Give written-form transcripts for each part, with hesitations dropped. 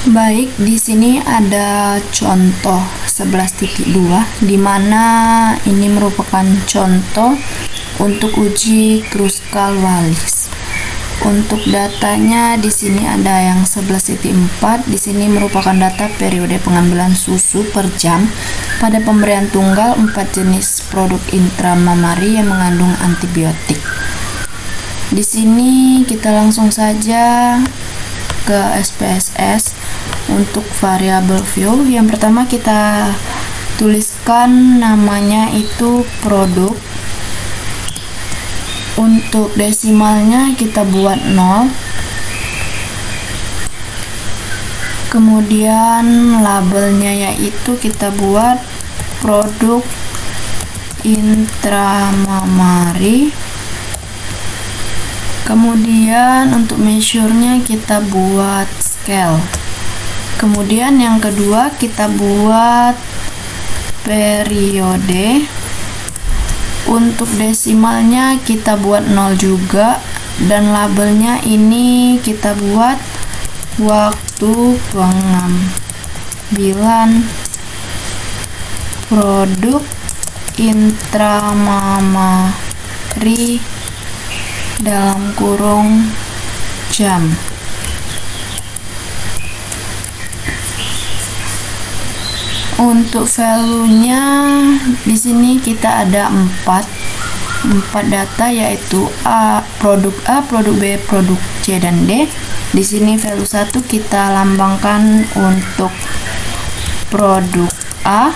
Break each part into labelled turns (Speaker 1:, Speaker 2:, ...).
Speaker 1: Baik, di sini ada contoh 11.2 di mana ini merupakan contoh untuk uji Kruskal-Wallis. Untuk datanya di sini ada yang 11.4. Di sini merupakan data periode pengambilan susu per jam pada pemberian tunggal 4 jenis produk intramamari yang mengandung antibiotik. Di sini kita langsung saja ke SPSS. Untuk variabel view, yang pertama kita tuliskan namanya itu produk. Untuk desimalnya kita buat 0. Kemudian labelnya yaitu kita buat produk intramamari. Kemudian untuk measure-nya kita buat scale. Kemudian yang kedua kita buat periode. Untuk desimalnya kita buat 0 juga, dan labelnya ini kita buat waktu pengambilan produk intramamari dalam kurung jam. Untuk value-nya di sini kita ada 4 data, yaitu produk A, produk B, produk C dan D. Di sini value 1 kita lambangkan untuk produk A,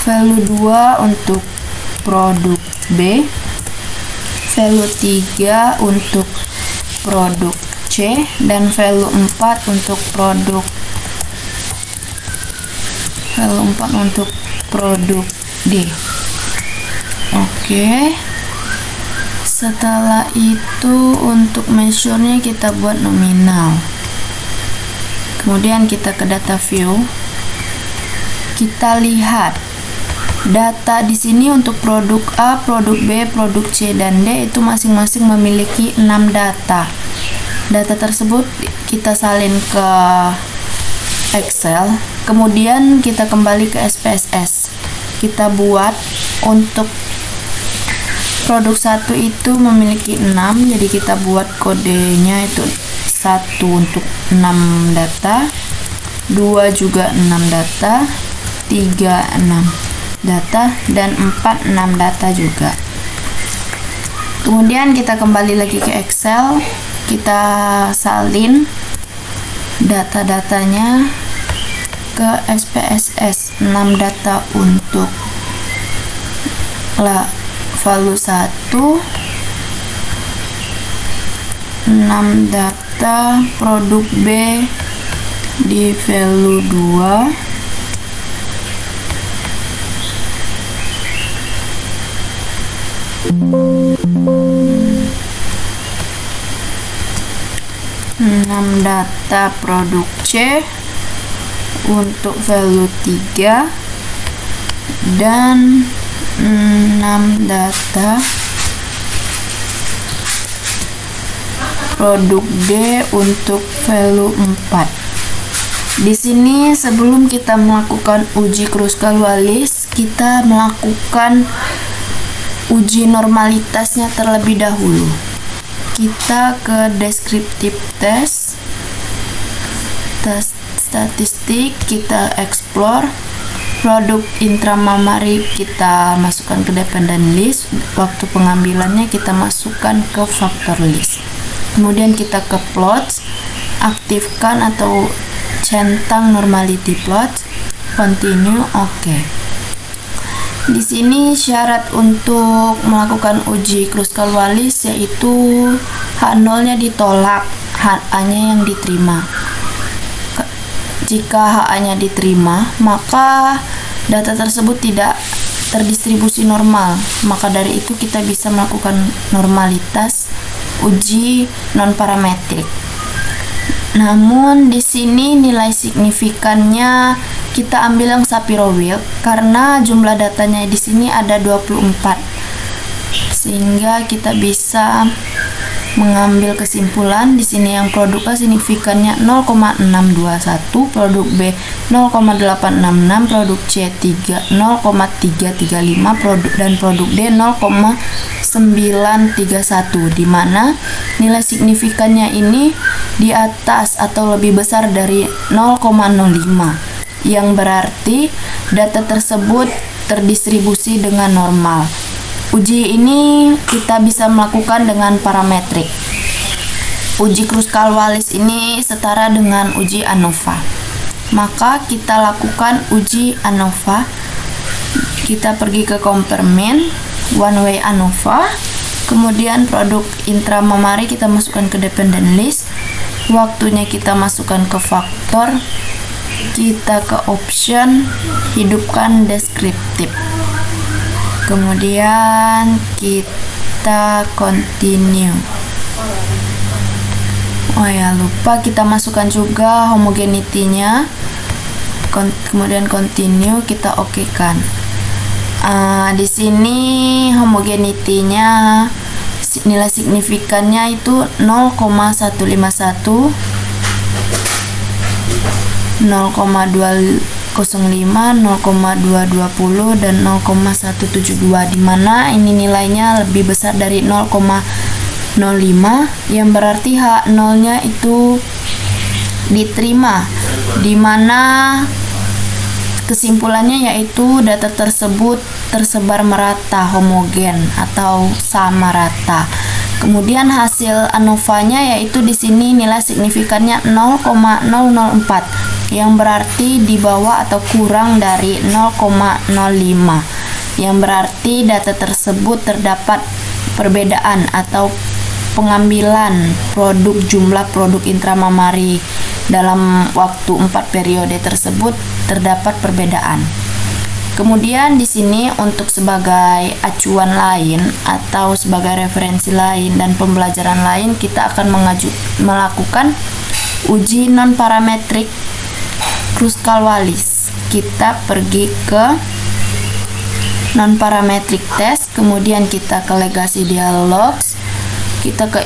Speaker 1: value 2 untuk produk B, value 3 untuk produk C, dan value 4 untuk produk D. Oke. Setelah itu untuk measure-nya kita buat nominal. Kemudian kita ke data view. Kita lihat data di sini untuk produk A, produk B, produk C dan D itu masing-masing memiliki 6 data. Data tersebut kita salin ke Excel. Kemudian kita kembali ke SPSS. Kita buat untuk produk 1 itu memiliki 6, jadi kita buat kodenya itu 1 untuk 6 data, 2 juga 6 data, 3 6 data, dan 4 6 data juga. Kemudian kita kembali lagi ke Excel, kita salin data-datanya ke SPSS. 6 data untuk value 1, 6 data produk B di value 2, data produk C untuk value 3, dan 6 data produk D untuk value 4. Di sini sebelum kita melakukan uji Kruskal-Wallis, kita melakukan uji normalitasnya terlebih dahulu. Kita ke descriptive test, statistik, kita explore produk intramamari, kita masukkan ke dependent list. Waktu pengambilannya kita masukkan ke factor list. Kemudian kita ke plots, aktifkan atau centang normality plot, continue, oke. Di sini syarat untuk melakukan uji Kruskal-Wallis yaitu H0-nya ditolak, HA-nya yang diterima. Jika HA-nya diterima, maka data tersebut tidak terdistribusi normal. Maka dari itu kita bisa melakukan normalitas uji non-parametrik. Namun di sini nilai signifikannya kita ambil yang Shapiro-Wilk karena jumlah datanya di sini ada 24. Sehingga kita bisa mengambil kesimpulan. Di sini yang produk A signifikannya 0,621, produk B 0,866, produk C 0,335, dan produk D 0,931, di mana nilai signifikannya ini di atas atau lebih besar dari 0,05, yang berarti data tersebut terdistribusi dengan normal. Uji ini kita bisa melakukan dengan parametrik. Uji Kruskal-Wallis ini setara dengan uji ANOVA. Maka kita lakukan uji ANOVA. Kita pergi ke Kompermin, one way ANOVA, kemudian produk intramamari kita masukkan ke dependent list, waktunya kita masukkan ke faktor, kita ke option, hidupkan deskriptif, kemudian kita continue. Oh ya, lupa kita masukkan juga homogenity-nya, kemudian continue, kita oke-kan. Di sini homogenity-nya nilai signifikannya itu 0,151, 0,205, 0,2220, dan 0,172, di mana ini nilainya lebih besar dari 0,05, yang berarti H0-nya itu diterima, di mana kesimpulannya yaitu data tersebut tersebar merata, homogen atau sama rata. Kemudian hasil ANOVA-nya yaitu di sini nilai signifikannya 0,004, yang berarti di bawah atau kurang dari 0,05, yang berarti data tersebut terdapat perbedaan atau pengambilan produk jumlah produk intramamari dalam waktu 4 periode tersebut terdapat perbedaan. Kemudian di sini untuk sebagai acuan lain atau sebagai referensi lain dan pembelajaran lain, kita akan melakukan uji non parametrik Kruskal-Wallis. Kita pergi ke non parametric test, kemudian kita ke legacy dialogs, kita ke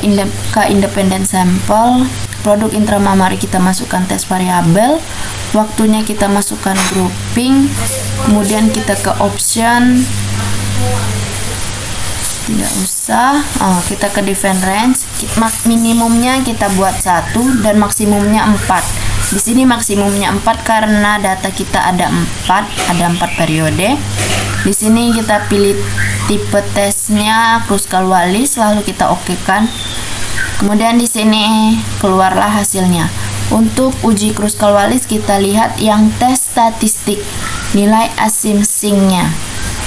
Speaker 1: independent sample, produk intramamari kita masukkan tes variabel, waktunya kita masukkan grouping, kemudian kita ke option, tidak usah, kita ke define range, minimumnya kita buat 1 dan maksimumnya 4. Di sini maksimumnya 4 karena data kita ada 4 periode. Di sini kita pilih tipe tesnya Kruskal-Wallis, lalu kita oke-kan. Kemudian di sini keluarlah hasilnya. Untuk uji Kruskal-Wallis kita lihat yang tes statistik, nilai asymsing-nya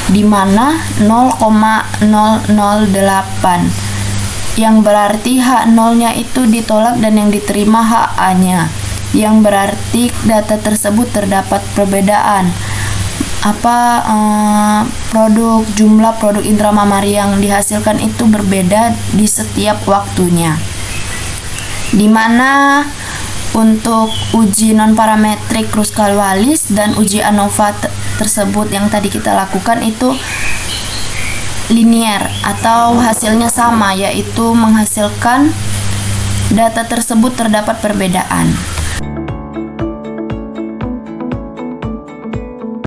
Speaker 1: di mana 0,008, yang berarti H0-nya itu ditolak dan yang diterima HA-nya, yang berarti data tersebut terdapat perbedaan jumlah produk intramamari yang dihasilkan itu berbeda di setiap waktunya, di mana untuk uji non parametrik Kruskal-Wallis dan uji ANOVA tersebut yang tadi kita lakukan itu linear atau hasilnya sama, yaitu menghasilkan data tersebut terdapat perbedaan.